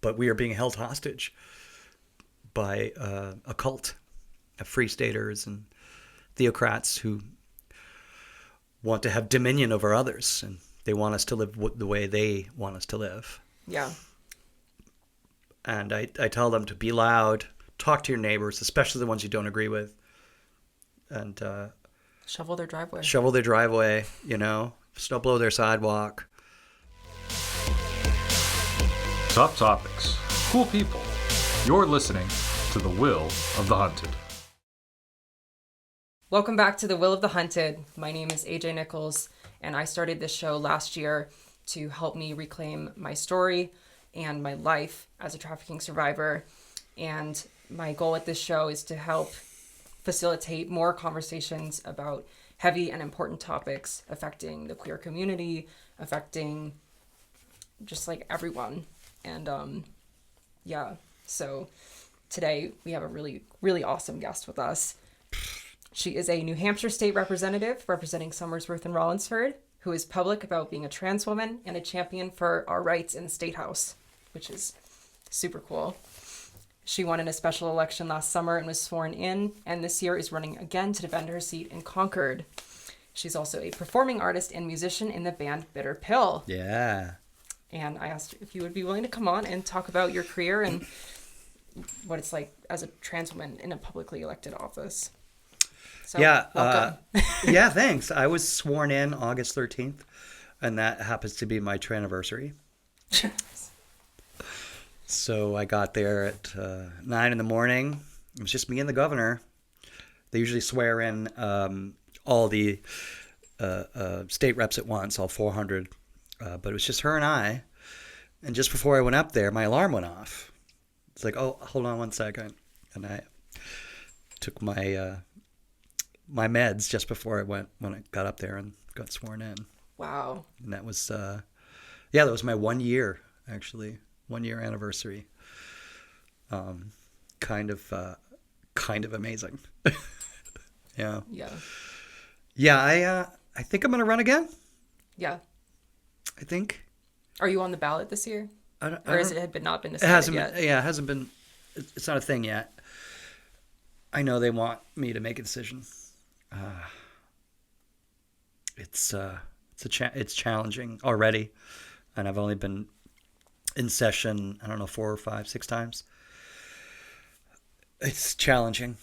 but we are being held hostage by a cult of free staters and theocrats who want to have dominion over others, and they want us to live the way they want us to live. Yeah. And I tell them to be loud, talk to your neighbors, especially the ones you don't agree with, and shovel their driveway. Shovel their driveway, snow blow their sidewalk. Tough topics, cool people. You're listening to The Will of the Hunted. Welcome back to The Will of the Hunted. My name is AJ Nichols, and I started this show last year to help me reclaim my story and my life as a trafficking survivor. And my goal with this show is to help facilitate more conversations about heavy and important topics affecting the queer community, affecting just like everyone. And so today we have a really, really awesome guest with us. She is a New Hampshire State Representative representing Somersworth and Rollinsford, who is public about being a trans woman and a champion for our rights in the Statehouse, which is super cool. She won in a special election last summer and was sworn in, and this year is running again to defend her seat in Concord. She's also a performing artist and musician in the band Bitter Pill. Yeah. And I asked if you would be willing to come on and talk about your career and what it's like as a trans woman in a publicly elected office. So, yeah. welcome. Yeah, thanks. I was sworn in August 13th, and that happens to be my tranniversary. So I got there at 9 in the morning. It was just me and the governor. They usually swear in all the state reps at once, all 400. But it was just her and I. And just before I went up there, my alarm went off. It's like, oh, hold on one second. And I took my my meds just before when I got up there and got sworn in. Wow. And that was, that was my 1 year, actually. 1 year anniversary. Kind of amazing. Yeah. Yeah. Yeah, I think I'm going to run again. Yeah. I think. Are you on the ballot this year? Or has it not been decided it hasn't yet? Yeah, it hasn't been. It's not a thing yet. I know they want me to make a decision. It's challenging already, and I've only been in session, I don't know, 4 or 5, 6 times. It's challenging.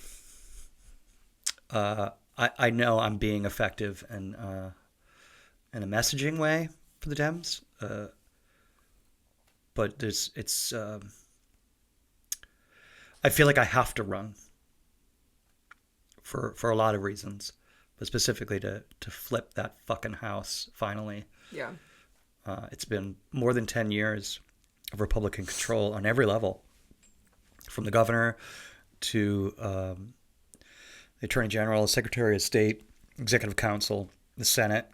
I know I'm being effective in a messaging way for the Dems, but I feel like I have to run for a lot of reasons, but specifically to flip that fucking house finally. Yeah. It's been more than 10 years of Republican control on every level, from the governor to the Attorney General, the Secretary of State, Executive Council, the Senate,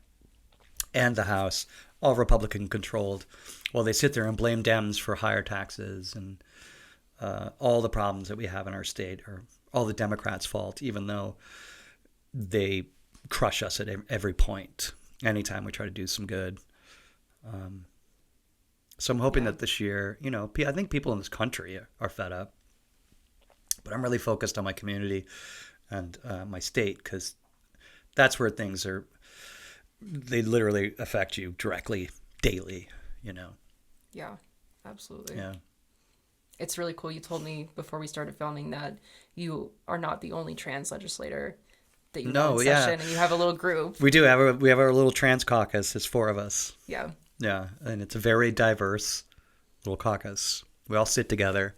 and the House, all Republican controlled. While they sit there and blame Dems for higher taxes and all the problems that we have in our state are all the Democrats' fault, even though they crush us at every point, anytime we try to do some good. So I'm hoping that this year, I think people in this country are fed up, but I'm really focused on my community and my state, because that's where things are. They literally affect you directly, daily, Yeah, absolutely. Yeah. It's really cool. You told me before we started filming that you are not the only trans legislator that you know in session, and you have a little group. We do. We have our little trans caucus. There's 4 of us. Yeah. Yeah, and it's a very diverse little caucus. We all sit together.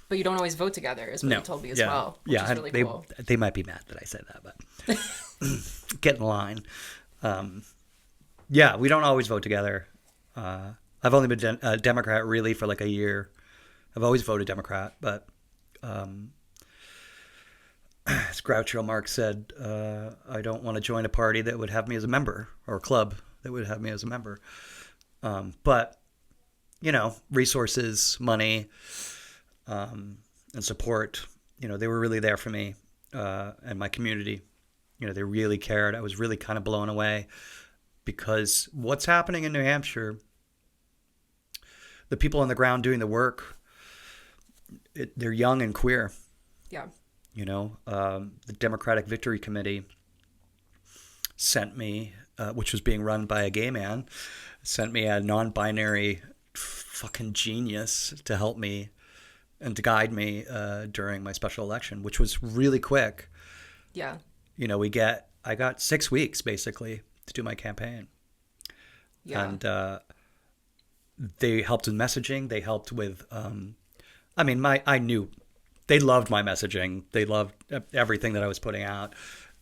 But you don't always vote together, is what you told me as well. Which is really cool. They might be mad that I said that, but get in line. We don't always vote together. I've only been a Democrat really for like a year. I've always voted Democrat, but as Groucho Marx said, I don't want to join a party that would have me as a member, or a club that would have me as a member. But, resources, money, and support, they were really there for me and my community. They really cared. I was really kind of blown away, because what's happening in New Hampshire, the people on the ground doing the work they're young and queer. Yeah. You know, the Democratic Victory Committee sent me, which was being run by a gay man, sent me a non-binary fucking genius to help me and to guide me during my special election, which was really quick. Yeah. You know, I got 6 weeks basically to do my campaign. Yeah. And they helped with messaging. They helped with, I knew they loved my messaging. They loved everything that I was putting out.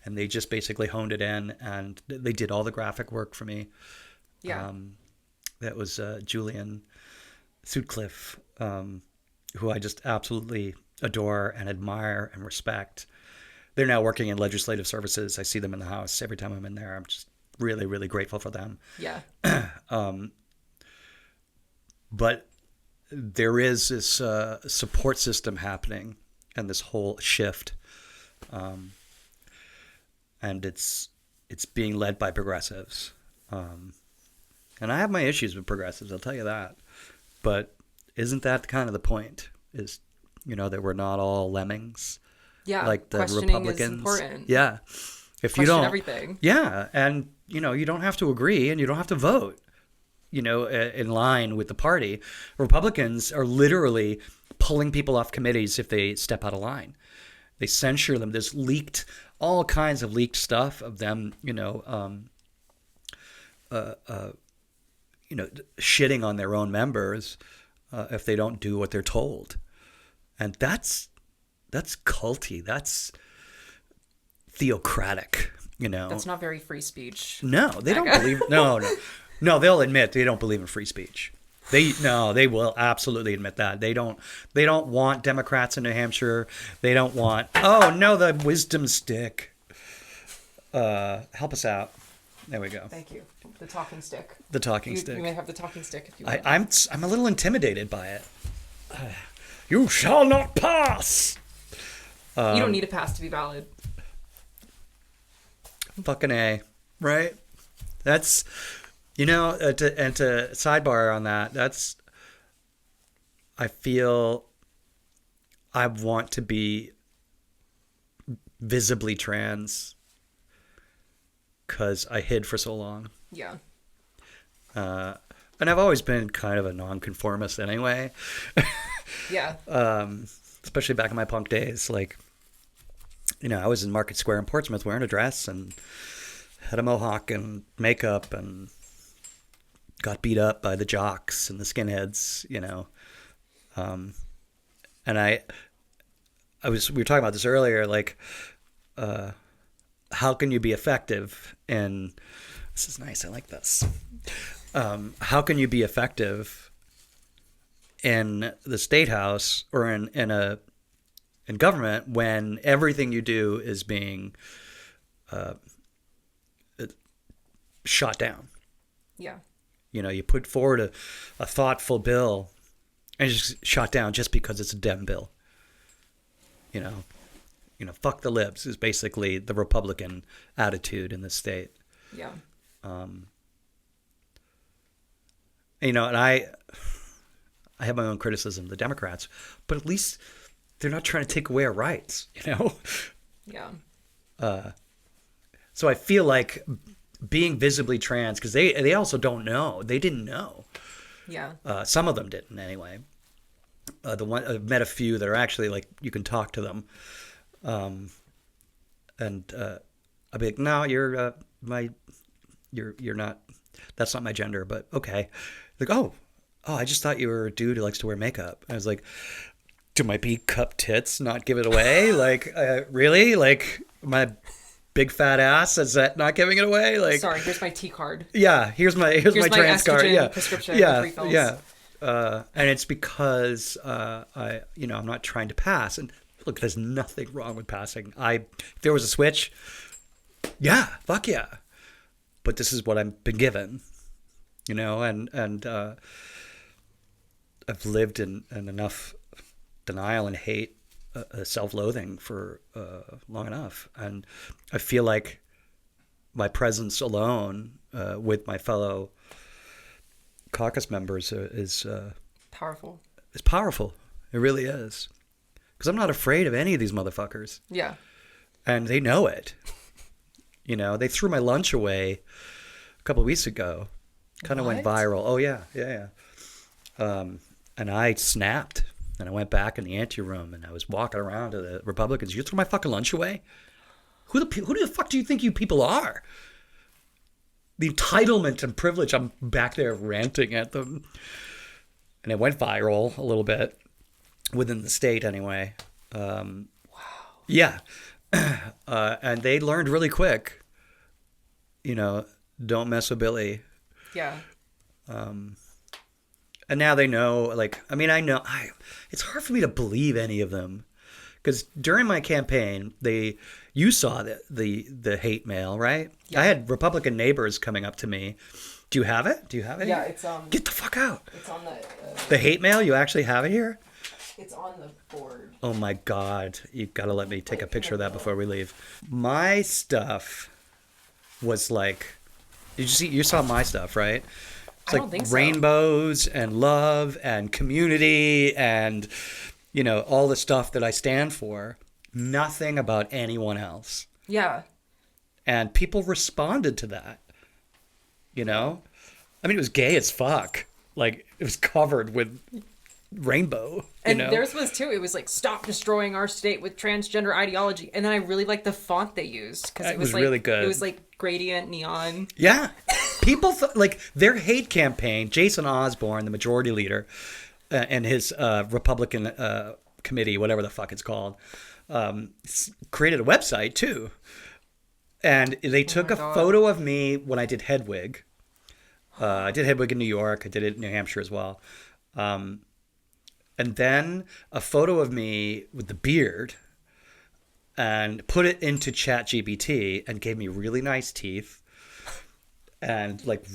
And they just basically honed it in, and they did all the graphic work for me. Yeah. That was Julian Sutcliffe, who I just absolutely adore and admire and respect. They're now working in legislative services. I see them in the House every time I'm in there. I'm just really, really grateful for them. Yeah. But there is this support system happening and this whole shift. And it's being led by progressives. And I have my issues with progressives, I'll tell you that. But isn't that kind of the point? Is, you know, that we're not all lemmings? Yeah. Like the Questioning Republicans. is important. Yeah. If you Question don't, everything. Yeah. And, you know, you don't have to agree and you don't have to vote, you know, in line with the party. Republicans are literally pulling people off committees if they step out of line. They censure them. There's all kinds of leaked stuff of them, shitting on their own members if they don't do what they're told. And that's culty. That's theocratic, you know. That's not very free speech. No, they don't believe. No, they'll admit they don't believe in free speech. They will absolutely admit that. They don't want Democrats in New Hampshire. They don't want, the wisdom stick. Help us out. There we go. Thank you. The talking stick. The talking stick. You may have the talking stick if you want. I'm a little intimidated by it. You shall not pass. You don't need a pass to be valid. Fucking A, right? That's, you know, to sidebar on that, I feel I want to be visibly trans because I hid for so long. Yeah. And I've always been kind of a nonconformist anyway. Yeah. Especially back in my punk days. Like, you know, I was in Market Square in Portsmouth wearing a dress and had a mohawk and makeup and got beat up by the jocks and the skinheads, you know. And we were talking about this earlier, like, how can you be effective in, this is nice, I like this. How can you be effective in the Statehouse or in government when everything you do is being shot down? Yeah. You know, you put forward a thoughtful bill and it's just shot down just because it's a Dem bill. You know, fuck the libs is basically the Republican attitude in the state. Yeah. You know, and I have my own criticism of the Democrats, but at least they're not trying to take away our rights, you know? Yeah. So I feel like being visibly trans, because they also don't know. They didn't know. Yeah. Some of them didn't anyway. I've met a few that are actually like, you can talk to them. And I'll be like, no, you're not, that's not my gender, but okay. Like, oh, I just thought you were a dude who likes to wear makeup. I was like, do my B-cup tits not give it away? Like, really? Like, my big fat ass, is that not giving it away? Like, sorry, here's my T card. Yeah, here's my trans card. Yeah, prescription. Yeah, refills. Yeah. And it's because I'm not trying to pass. And look, there's nothing wrong with passing. If there was a switch, yeah, fuck yeah. But this is what I've been given, you know, and I've lived in enough denial and hate, self-loathing for long enough. And I feel like my presence alone with my fellow caucus members is powerful. It's powerful. It really is. because I'm not afraid of any of these motherfuckers. Yeah. And they know it. You know, they threw my lunch away a couple of weeks ago. Kind of went viral. Oh, yeah. And I snapped. And I went back in the anteroom and I was walking around to the Republicans. You threw my fucking lunch away? Who the fuck do you think you people are? The entitlement and privilege. I'm back there ranting at them. And it went viral a little bit. Within the state, anyway. Wow. Yeah. And they learned really quick, you know, don't mess with Billie. Yeah. And now they know, like, I mean, it's hard for me to believe any of them. Because during my campaign, you saw the hate mail, right? Yeah. I had Republican neighbors coming up to me. Do you have it? Yeah, it's Get the fuck out. It's on the hate mail. You actually have it here? It's on the board. Oh my God! You gotta let me take a picture of that before we leave. My stuff was like, you saw my stuff, right? It's I don't think so. Rainbows and love and community and, you know, all the stuff that I stand for. Nothing about anyone else. Yeah. And people responded to that. You know? I mean, it was gay as fuck. Like, it was covered with rainbow. And theirs was too. It was like, stop destroying our state with transgender ideology. And then I really liked the font they used. Because it was like, really good. It was like gradient neon. Yeah. People like their hate campaign, Jason Osborne, the majority leader, and his Republican committee, whatever the fuck it's called, created a website too. And they took a photo of me when I did Hedwig. I did Hedwig in New York. I did it in New Hampshire as well. And then a photo of me with the beard and put it into ChatGPT and gave me really nice teeth. And like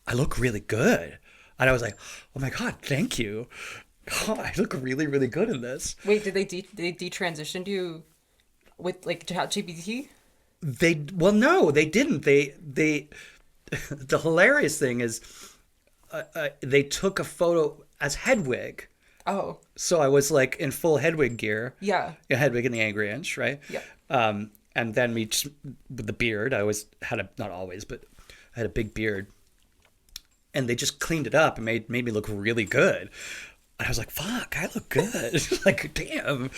I look really good. And I was like, oh my God, thank you. Oh, I look really, really good in this. Wait, did they detransitioned you with like ChatGPT? No, they didn't. They the hilarious thing is they took a photo as Hedwig. Oh. So I was like in full Hedwig gear. Yeah. Hedwig in the Angry Inch, right? Yeah. And then me just, with the beard, I always had not always, but I had a big beard. And they just cleaned it up and made me look really good. And I was like, fuck, I look good. Like, damn.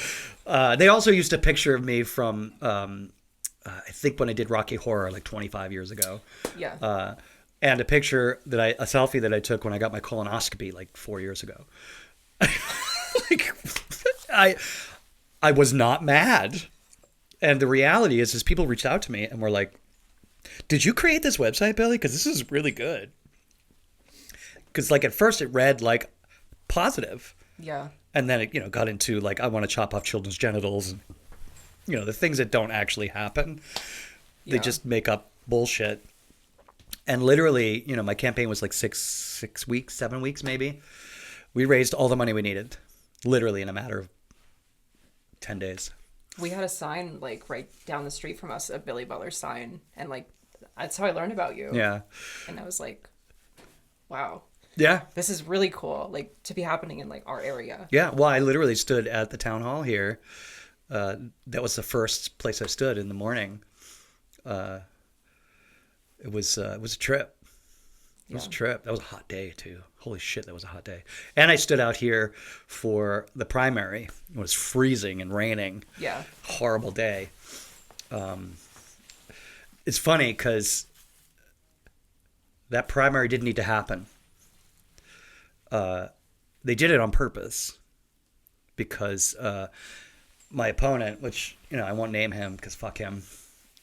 They also used a picture of me from, I think when I did Rocky Horror like 25 years ago. Yeah. And a selfie that I took when I got my colonoscopy like 4 years ago. Like, I was not mad. And the reality is people reached out to me and were like, did you create this website, Billie? Because this is really good. Because like at first it read like positive. Yeah. And then it, got into like, I want to chop off children's genitals. And, the things that don't actually happen. They just make up bullshit. And literally, my campaign was like 7 weeks maybe. We raised all the money we needed. Literally in a matter of 10 days. We had a sign like right down the street from us, a Billie Butler sign, and like that's how I learned about you. Yeah. And I was like, wow. Yeah. This is really cool, like to be happening in like our area. Yeah. Well, I literally stood at the town hall here. That was the first place I stood in the morning. It was a trip. It was a trip. That was a hot day too. Holy shit, that was a hot day. And I stood out here for the primary. It was freezing and raining. Yeah. Horrible day. It's funny because that primary didn't need to happen. They did it on purpose because my opponent, which, I won't name him because fuck him.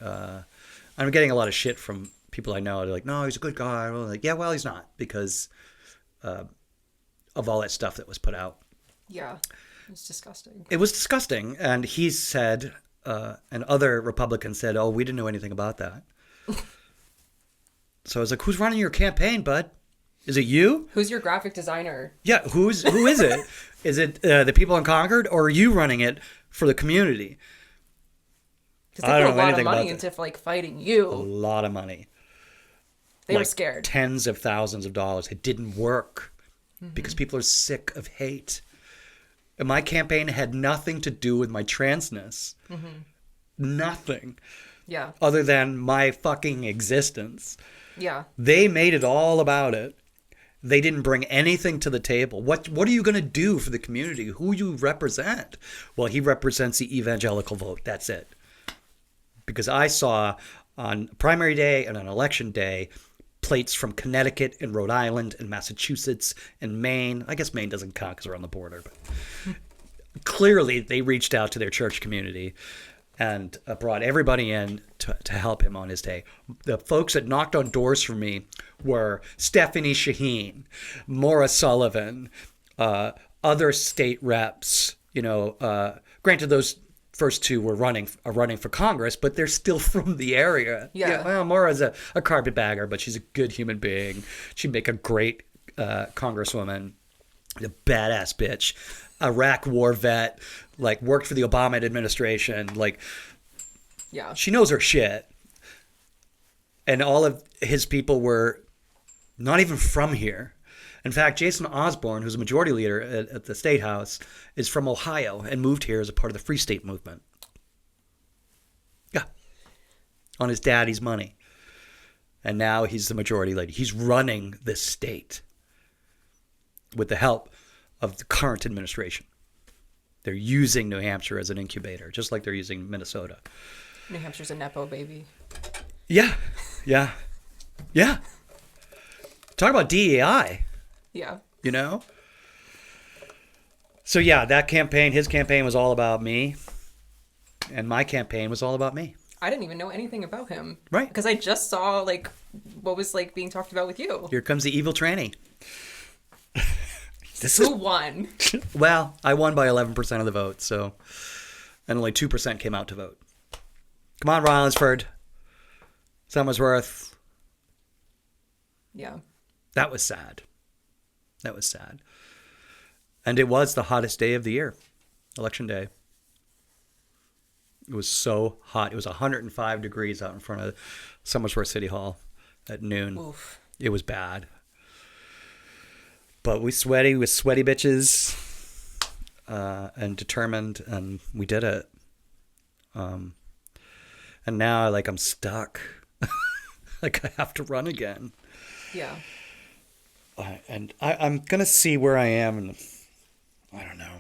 I'm getting a lot of shit from people I know. They're like, no, he's a good guy. I'm like, yeah, well, he's not because of all that stuff that was put out. Yeah, it was disgusting. It was disgusting. And he said, and other Republicans said, oh, we didn't know anything about that. So I was like, who's running your campaign, bud? Is it you? Who's your graphic designer? Yeah, who is it? Is it the people in Concord, or are you running it for the community? Because they put a lot of money into like fighting you. A lot of money. They were scared. Tens of thousands of dollars. It didn't work because people are sick of hate. And my campaign had nothing to do with my transness. Nothing. Yeah. Other than my fucking existence. Yeah. They made it all about it. They didn't bring anything to the table. What are you going to do for the community? Who you represent? Well, he represents the evangelical vote. That's it. Because I saw on primary day and on election day plates from Connecticut and Rhode Island and Massachusetts and Maine. I guess Maine doesn't count because we're on the border. But clearly, they reached out to their church community and brought everybody in to help him on his day. The folks that knocked on doors for me were Stephanie Shaheen, Maura Sullivan, other state reps. Granted, those first two are running for Congress, but they're still from the area. Yeah. Well, Maura's a carpetbagger, but she's a good human being. She'd make a great congresswoman, a badass bitch. Iraq war vet, like worked for the Obama administration, like she knows her shit. And all of his people were not even from here. In fact, Jason Osborne, who's a majority leader at the Statehouse, is from Ohio and moved here as a part of the Free State movement. Yeah. On his daddy's money. And now he's the majority leader. He's running this state with the help of the current administration. They're using New Hampshire as an incubator, just like they're using Minnesota. New Hampshire's a Nepo baby. Yeah. Talk about DEI. Yeah. So yeah, that campaign, his campaign was all about me, and my campaign was all about me. I didn't even know anything about him. Right. Because I just saw like what was like being talked about with you. Here comes the evil tranny. Who won? Well, I won by 11% of the vote, so, and only 2% came out to vote. Come on, Rollinsford. Somersworth. Yeah. That was sad. And it was the hottest day of the year, Election Day. It was so hot. It was 105 degrees out in front of Somersworth City Hall at noon. Oof. It was bad. But we sweaty bitches, and determined, and we did it. And now, like, I'm stuck. Like, I have to run again. Yeah. And I'm going to see where I am. And I don't know.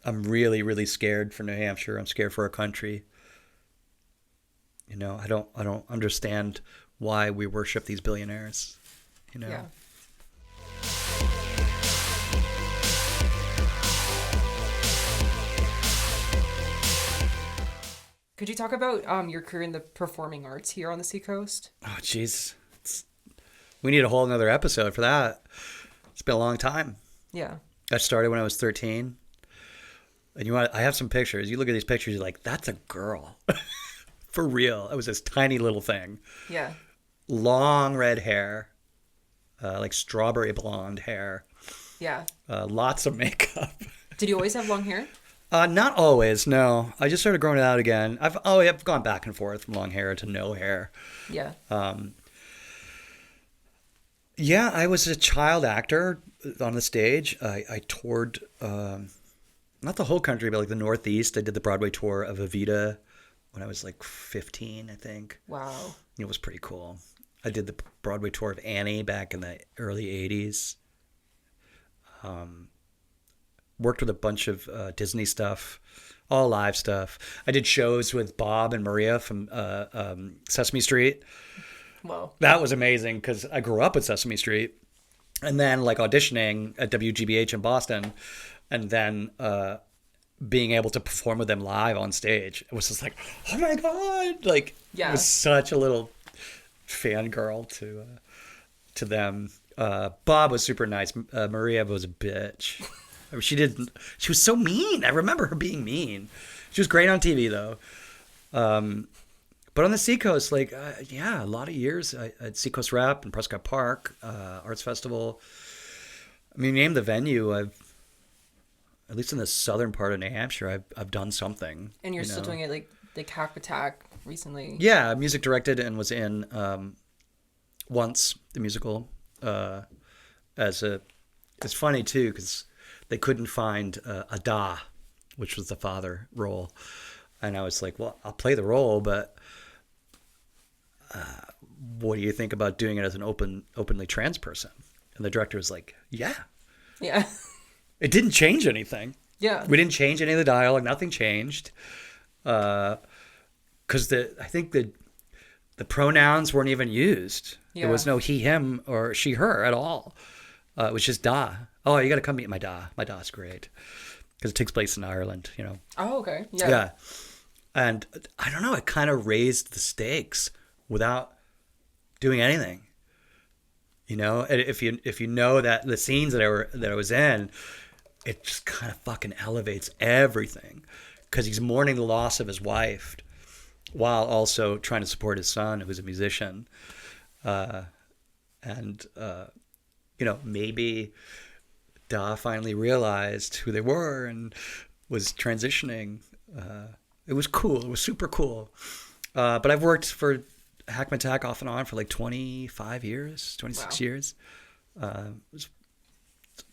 I'm really, really scared for New Hampshire. I'm scared for our country. I don't understand why we worship these billionaires. Yeah. Could you talk about your career in the performing arts here on the Seacoast? Oh, jeez. We need a whole another episode for that. It's been a long time. Yeah. I started when I was 13. And I have some pictures. You look at these pictures, you're like, that's a girl. For real. It was this tiny little thing. Yeah. Long red hair. Like strawberry blonde hair. Yeah. Lots of makeup. Did you always have long hair? Not always, no. I just started growing it out again. I've gone back and forth from long hair to no hair. Yeah. Yeah, I was a child actor on the stage. I toured, not the whole country, but like the Northeast. I did the Broadway tour of Evita when I was like 15, I think. Wow. It was pretty cool. I did the Broadway tour of Annie back in the early 80s. Worked with a bunch of Disney stuff, all live stuff. I did shows with Bob and Maria from Sesame Street. Wow. That was amazing because I grew up with Sesame Street. And then like auditioning at WGBH in Boston and then being able to perform with them live on stage. It was just like, oh my God. Like, yeah. It was such a little fangirl to them. Bob was super nice. Maria was a bitch. She was so mean. I remember her being mean. She was great on TV though. But on the Seacoast, like, a lot of years at Seacoast Rep and Prescott Park, Arts Festival. I mean, name the venue. At least in the southern part of New Hampshire, I've done something. And you're still doing it like Hack Attack recently. Yeah, music directed and was in Once, the musical, as a it's funny too because they couldn't find a Da, which was the father role, and I was like, well, I'll play the role, but what do you think about doing it as an openly trans person? And the director was like, yeah. It didn't change anything. Yeah. We didn't change any of the dialogue. Nothing changed. Because I think the pronouns weren't even used. Yeah. There was no he, him, or she, her at all. It was just Da. Oh, you got to come meet my Da. My Da's great. Because it takes place in Ireland, you know. Oh, okay. Yeah. Yeah. And I don't know, it kind of raised the stakes without doing anything. You know, and if you know that the scenes that I was in, it just kind of fucking elevates everything, because he's mourning the loss of his wife while also trying to support his son, who's a musician, and you know, maybe Da finally realized who they were and was transitioning. It was cool. It was super cool. But I've worked for Hackmatack off and on for like 25 years, 26 years. It was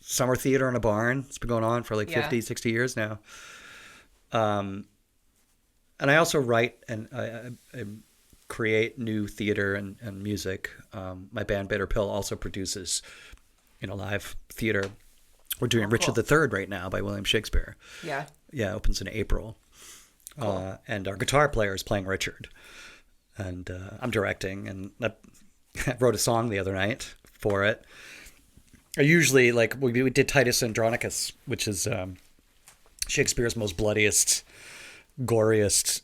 summer theater in a barn. It's been going on for like 50, 60 years now. And I also write and I create new theater and music. My band Bitter Pill also produces, you know, live theater. We're doing Richard III right now by William Shakespeare. Yeah. Yeah, opens in April. Cool. And our guitar player is playing Richard. And I'm directing, and I wrote a song the other night for it. I usually, like, we did Titus Andronicus, which is Shakespeare's most bloodiest, goriest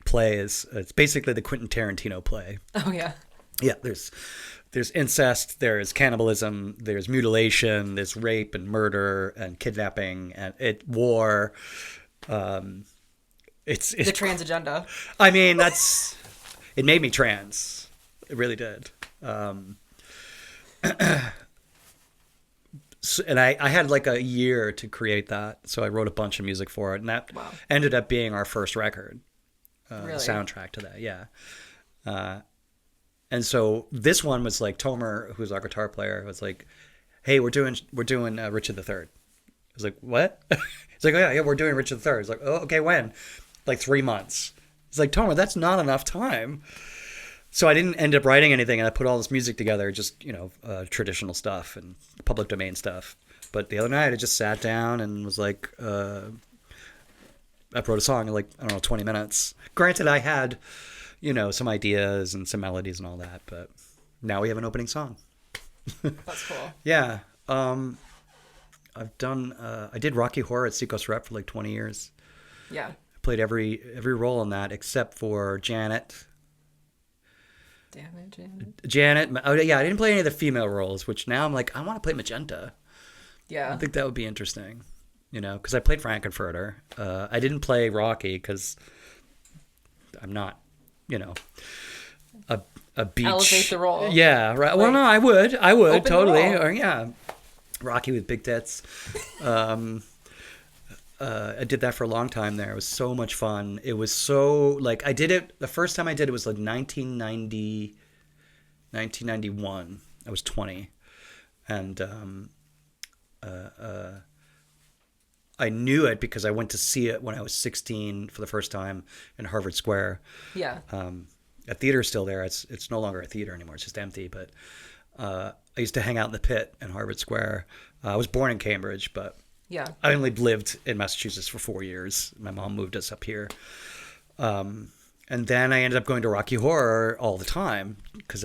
plays. It's basically the Quentin Tarantino play. Oh, yeah. Yeah, there's incest, there's cannibalism, there's mutilation, there's rape and murder and kidnapping and war. It's the trans agenda. I mean, it made me trans. It really did. And I had like a year to create that, so I wrote a bunch of music for it, and that ended up being our first record, really? The soundtrack to that. Yeah. And so this one was like Tomer, who's our guitar player, was like, "Hey, we're doing Richard III." I was like, "What?" He's like, "Oh yeah, we're doing Richard III." I was like, "Oh, okay, when?" Like 3 months. He's like, "Tomer, that's not enough time." So I didn't end up writing anything, and I put all this music together, just, you know, traditional stuff and public domain stuff. But the other night, I just sat down and was like, I wrote a song in like, I don't know, 20 minutes. Granted, I had, you know, some ideas and some melodies and all that, but now we have an opening song. That's cool. Yeah. I did Rocky Horror at Statehouse Rep for like 20 years. Yeah. I played every role in that except for Janet. Damn it, Janet. Janet. Oh, yeah, I didn't play any of the female roles, which now I'm like, I want to play Magenta. Yeah. I think that would be interesting, you know, because I played Frankenfurter. I didn't play Rocky because I'm not, you know, a beach. Elevate the role. Yeah, right. Well, no, I would totally. Or yeah, Rocky with big tits. I did that for a long time there. It was so much fun. It was so, like, I did it, the first time I did it was like 1991. I was 20. And I knew it because I went to see it when I was 16 for the first time in Harvard Square. Yeah. A theater is still there. It's no longer a theater anymore. It's just empty. But I used to hang out in the pit in Harvard Square. I was born in Cambridge, but yeah, I only lived in Massachusetts for 4 years. My mom moved us up here. And then I ended up going to Rocky Horror all the time because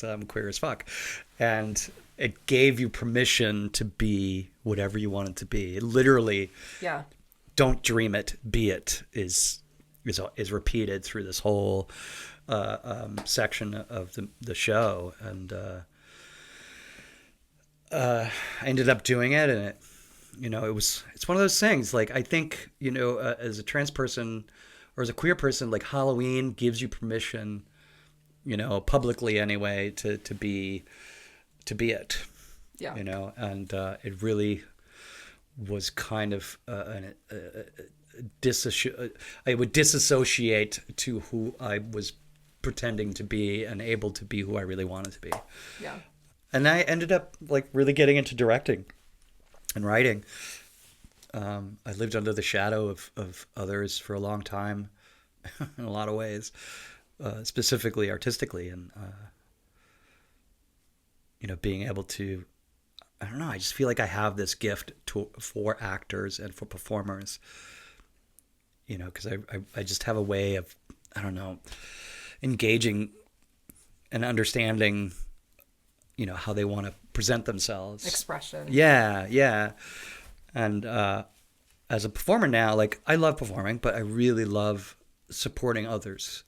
I'm queer as fuck. And it gave you permission to be whatever you wanted to be. It literally, yeah, don't dream it, be it is repeated through this whole section of the show. And I ended up doing it, and it, you know, it's one of those things. Like, I think, you know, as a trans person or as a queer person, like, Halloween gives you permission, you know, publicly anyway, to be it. Yeah. You know, and it really was kind of I would disassociate to who I was pretending to be and able to be who I really wanted to be. Yeah. And I ended up like really getting into directing and writing. I lived under the shadow of others for a long time in a lot of ways, specifically artistically. And, being able to, I don't know, I just feel like I have this gift for actors and for performers, because I just have a way of, I don't know, engaging and understanding, how they want to present themselves. Expression. Yeah. And as a performer now, like, I love performing, but I really love supporting others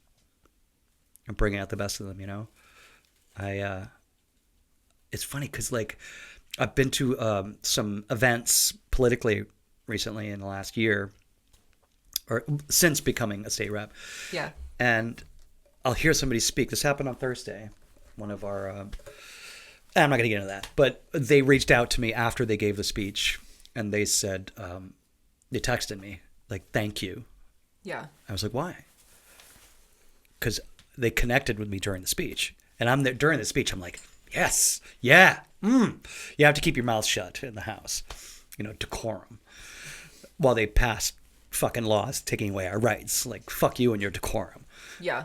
and bringing out the best of them, it's funny because, like, I've been to some events politically recently in the last year, or since becoming a state rep. Yeah. And I'll hear somebody speak. This happened on Thursday. One of our, I'm not going to get into that, but they reached out to me after they gave the speech, and they said, they texted me, like, thank you. Yeah. I was like, why? Because they connected with me during the speech. And I'm there during the speech, I'm like, yes, yeah. You have to keep your mouth shut in the House, decorum, while they pass fucking laws taking away our rights. Like, fuck you and your decorum. Yeah.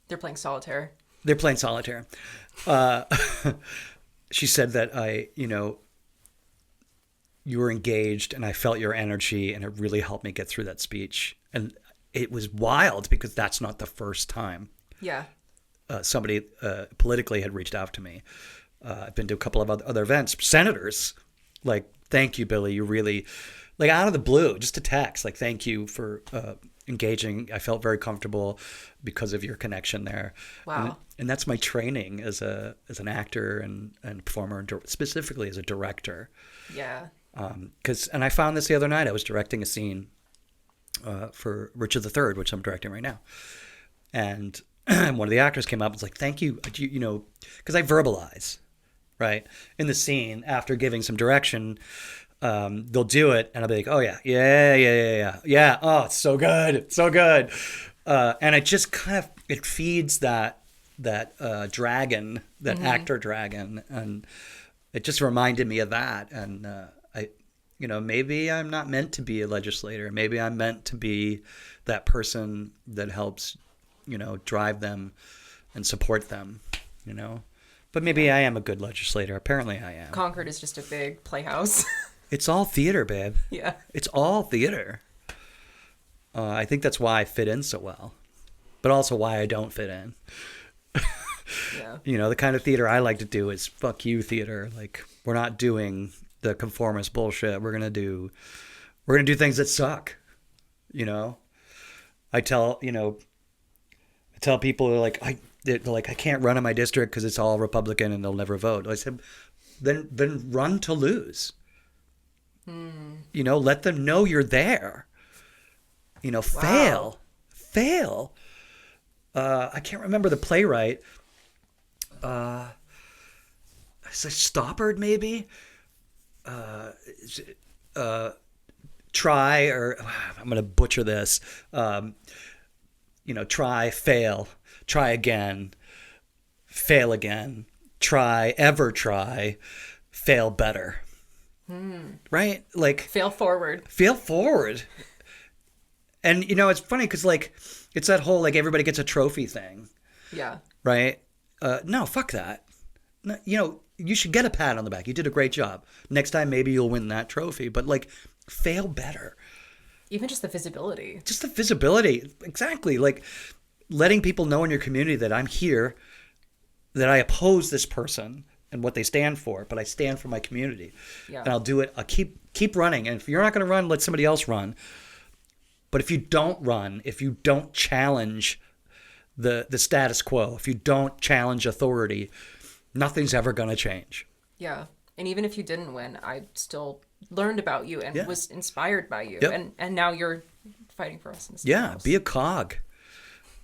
They're playing solitaire. They're playing solitaire. She said that you were engaged and I felt your energy and it really helped me get through that speech. And it was wild because that's not the first time. Yeah. Somebody politically had reached out to me. I've been to a couple of other events. Senators, like, thank you, Billy. You really, like, out of the blue, just a text, like, thank you for engaging. I felt very comfortable because of your connection there. Wow. And that's my training as an actor and performer, and specifically as a director. Yeah. And I found this the other night. I was directing a scene for Richard III, which I'm directing right now. And one of the actors came up and was like, thank you, because I verbalize, right? In the scene, after giving some direction, they'll do it, and I'll be like, oh, yeah. Oh, it's so good. And it just kind of, it feeds that dragon, that actor dragon. And it just reminded me of that. And maybe I'm not meant to be a legislator. Maybe I'm meant to be that person that helps, drive them and support them, But maybe I am a good legislator. Apparently I am. Concord is just a big playhouse. It's all theater, babe. Yeah. It's all theater. I think that's why I fit in so well, but also why I don't fit in. Yeah. The kind of theater I like to do is fuck you theater. Like, we're not doing the conformist bullshit. We're gonna do things that suck. I tell people, they're like, I can't run in my district because it's all Republican and they'll never vote. I said, then run to lose. Let them know you're there. Fail. I can't remember the playwright. Is it Stoppard maybe? Try, or I'm going to butcher this. Try, fail, try again, fail again, ever try, fail better. Right? Like, Fail forward. And, it's funny because, like, it's that whole, like, everybody gets a trophy thing. Yeah. Right? No, fuck that. No, you should get a pat on the back. You did a great job. Next time, maybe you'll win that trophy. But, like, fail better. Even just the visibility. Exactly. Like, letting people know in your community that I'm here, that I oppose this person and what they stand for, but I stand for my community. Yeah. And I'll do it. I'll keep running. And if you're not going to run, let somebody else run. But if you don't run, if you don't challenge the status quo, if you don't challenge authority, nothing's ever going to change. Yeah. And even if you didn't win, I still learned about you and was inspired by you. Yep. And now you're fighting for us in the Statehouse. Be a cog.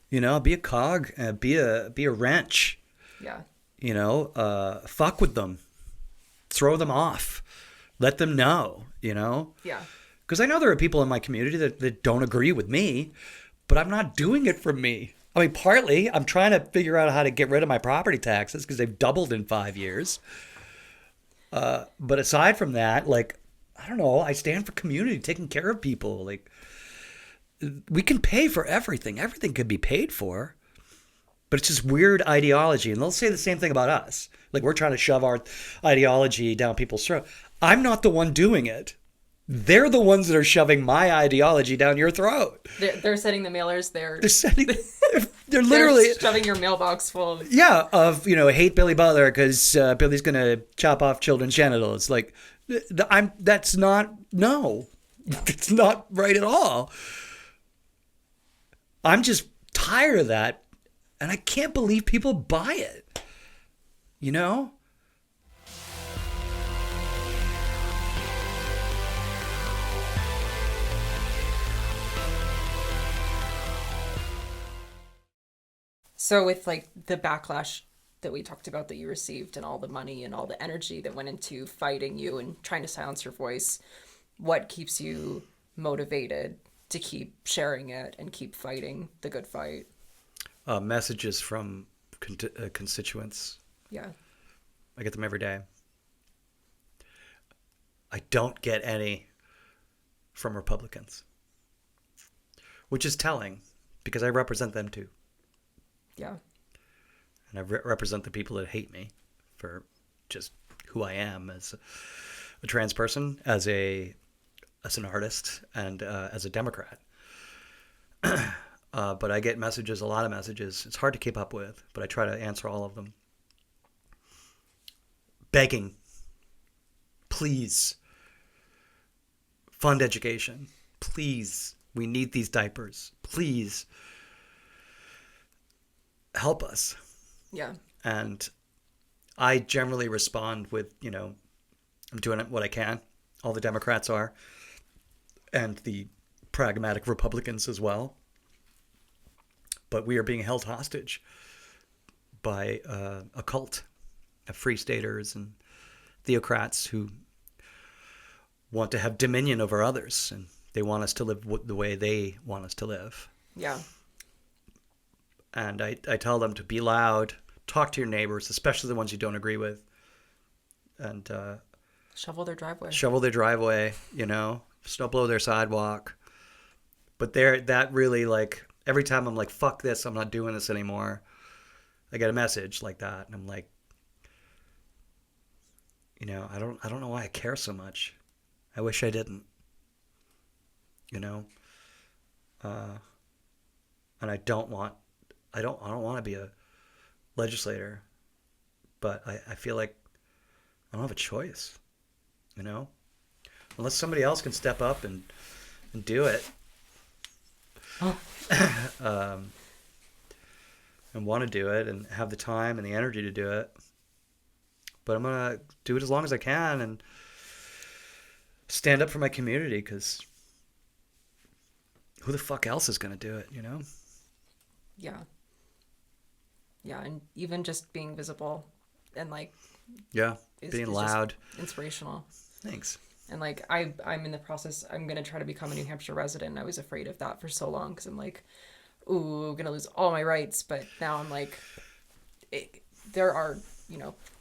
Be a cog. Be a wrench. Yeah. Fuck with them. Throw them off. Let them know, Yeah. Because I know there are people in my community that don't agree with me, but I'm not doing it for me. I mean, partly I'm trying to figure out how to get rid of my property taxes because they've doubled in 5 years. But aside from that, like, I don't know, I stand for community, taking care of people. Like, we can pay for everything. Everything could be paid for. But it's just weird ideology. And they'll say the same thing about us. Like, we're trying to shove our ideology down people's throat. I'm not the one doing it. They're the ones that are shoving my ideology down your throat. They're sending the mailers. They're They're literally they're shoving your mailbox full of... hate Billie Butler because Billie's gonna chop off children's genitals. Like, it's not right at all. I'm just tired of that, and I can't believe people buy it. You know? So with like the backlash that we talked about that you received and all the money and all the energy that went into fighting you and trying to silence your voice, what keeps you motivated to keep sharing it and keep fighting the good fight? Messages from constituents. Yeah. I get them every day. I don't get any from Republicans, which is telling because I represent them too. Yeah. And I represent the people that hate me for just who I am as a trans person, as an artist, and as a Democrat. But I get messages, a lot of messages. It's hard to keep up with, but I try to answer all of them. Begging, please, fund education. Please, we need these diapers. Please, help us. Yeah. And I generally respond with, I'm doing what I can. All the Democrats are. And the pragmatic Republicans as well. But we are being held hostage by a cult of free staters and theocrats who want to have dominion over others. And they want us to live the way they want us to live. Yeah. And I tell them to be loud, talk to your neighbors, especially the ones you don't agree with, and shovel their driveway. Snow blow their sidewalk. But that really, like, every time I'm like, fuck this, I'm not doing this anymore, I get a message like that, and I'm like, I don't know why I care so much. I wish I didn't. And I don't want to be a legislator, but I feel like I don't have a choice, unless somebody else can step up and do it. And want to do it and have the time and the energy to do it. But I'm going to do it as long as I can and stand up for my community, because who the fuck else is going to do it, Yeah. Yeah, and even just being visible and like... Yeah, being loud. Inspirational. Thanks. And like, I'm in the process, I'm going to try to become a New Hampshire resident. I was afraid of that for so long because I'm like, ooh, I'm going to lose all my rights. But now I'm like, there are,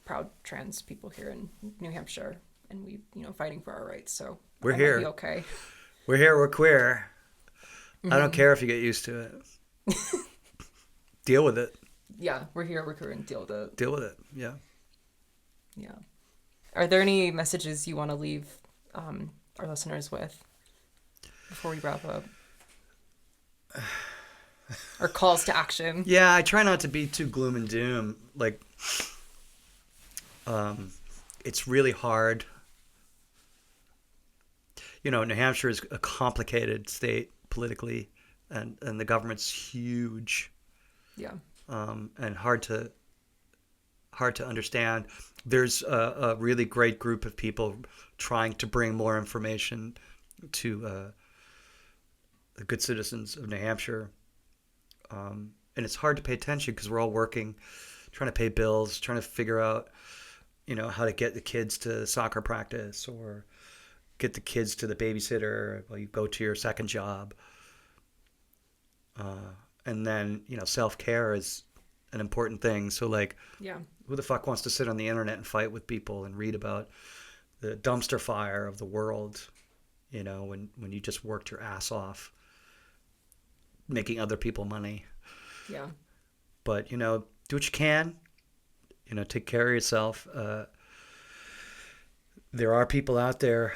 proud trans people here in New Hampshire, and we, fighting for our rights. So we're I here. might be okay. We're here. We're queer. Mm-hmm. I don't care if you get used to it. Deal with it. Yeah, we're here. We're queer, and deal with it. Deal with it. Yeah. Yeah. Are there any messages you want to leave our listeners with before we wrap up? Or calls to action? Yeah, I try not to be too gloom and doom. Like, it's really hard. New Hampshire is a complicated state politically, and the government's huge. Yeah. And hard to understand. There's a really great group of people trying to bring more information to the good citizens of New Hampshire. And it's hard to pay attention because we're all working, trying to pay bills, trying to figure out, how to get the kids to soccer practice or get the kids to the babysitter while you go to your second job. And then, self-care is an important thing. So like, Yeah. who the fuck wants to sit on the internet and fight with people and read about the dumpster fire of the world, when you just worked your ass off making other people money. Yeah. But, do what you can, take care of yourself. There are people out there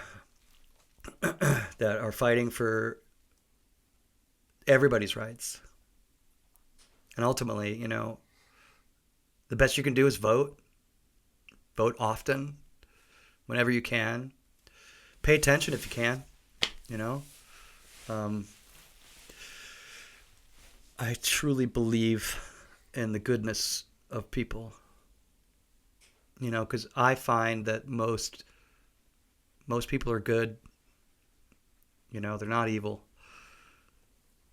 that are fighting for everybody's rights. And ultimately, the best you can do is vote. Vote often, whenever you can. Pay attention if you can, I truly believe in the goodness of people, because I find that most people are good. They're not evil.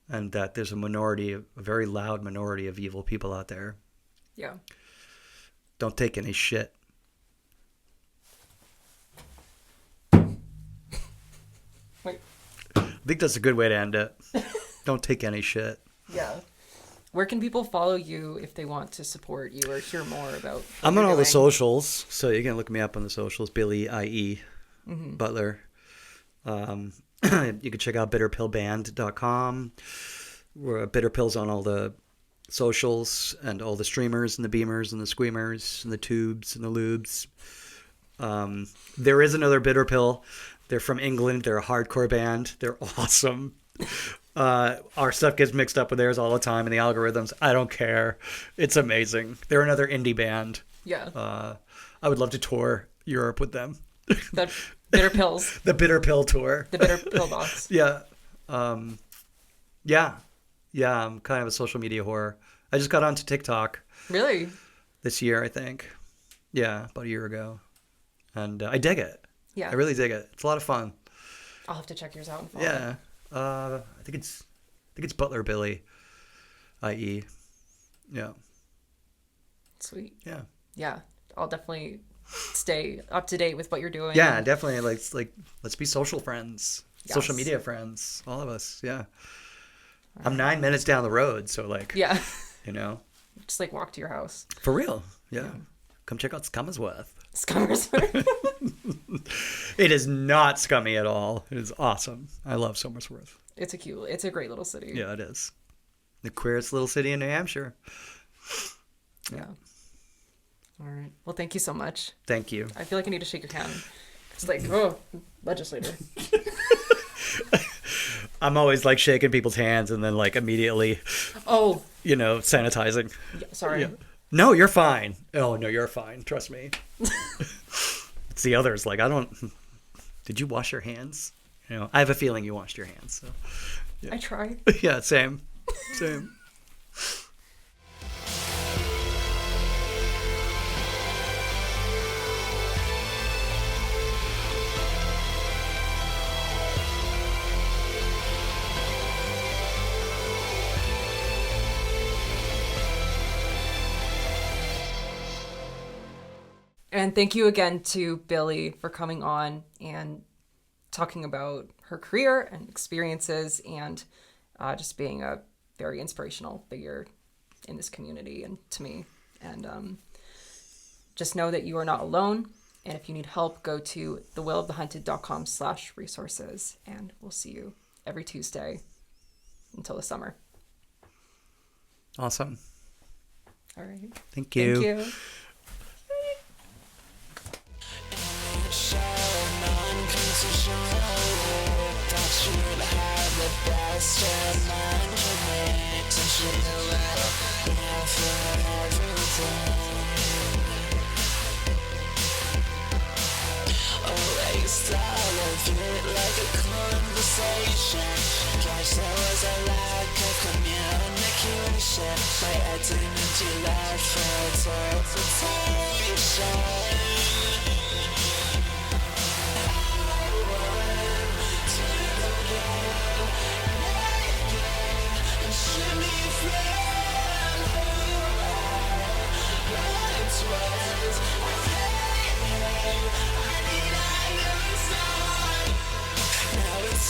And that there's a very loud minority of evil people out there. Yeah. Don't take any shit. Wait. I think that's a good way to end it. Don't take any shit. Yeah. Where can people follow you if they want to support you or hear more about what I'm you're on all the doing? socials, so you can look me up on the socials. Billie IE Butler. You can check out bitterpillband.com. We're Bitter Pills on all the socials and all the streamers and the beamers and the squeamers and the tubes and the lubes. There is another Bitter Pill. They're from England. They're a hardcore band. They're awesome. Our stuff gets mixed up with theirs all the time in the algorithms. I don't care. It's amazing. They're another indie band. Yeah. I would love to tour Europe with them. The Bitter Pills. The Bitter Pill tour. The Bitter Pill box. Yeah. Yeah, I'm kind of a social media whore. I just got onto TikTok Really? this year, I think. Yeah, about a year ago. And I dig it. Yeah. I really dig it. It's a lot of fun. I'll have to check yours out and follow. Yeah. I think it's Butler Billie IE. Yeah. Sweet. Yeah. Yeah. I'll definitely stay up to date with what you're doing. Yeah, definitely. Let's be social friends. Yes. Social media friends. All of us. Yeah. I'm 9 minutes down the road, so Yeah. just Just walk to your house. for real. Yeah. Come check out Scummersworth. Scummers. It is not scummy at all. It is awesome. I love Somersworth. It's a great little city. Yeah, it is. The queerest little city in New Hampshire. Yeah. All right. Well, thank you so much. Thank you. I feel like I need to shake your hand. It's legislator. I'm always shaking people's hands and then immediately, Oh, sanitizing. yeah, sorry. Yeah. No, you're fine. Oh, no, you're fine. Trust me. It's the others. Did you wash your hands? I have a feeling you washed your hands. So. I try. Yeah, same. Same. And thank you again to Billie for coming on and talking about her career and experiences and just being a very inspirational figure in this community and to me. And just know that you are not alone. And if you need help, go to thewillofthehunted.com/resources. And we'll see you every Tuesday until the summer. Awesome. All right. Thank you. Thank you.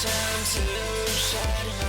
Time to shine.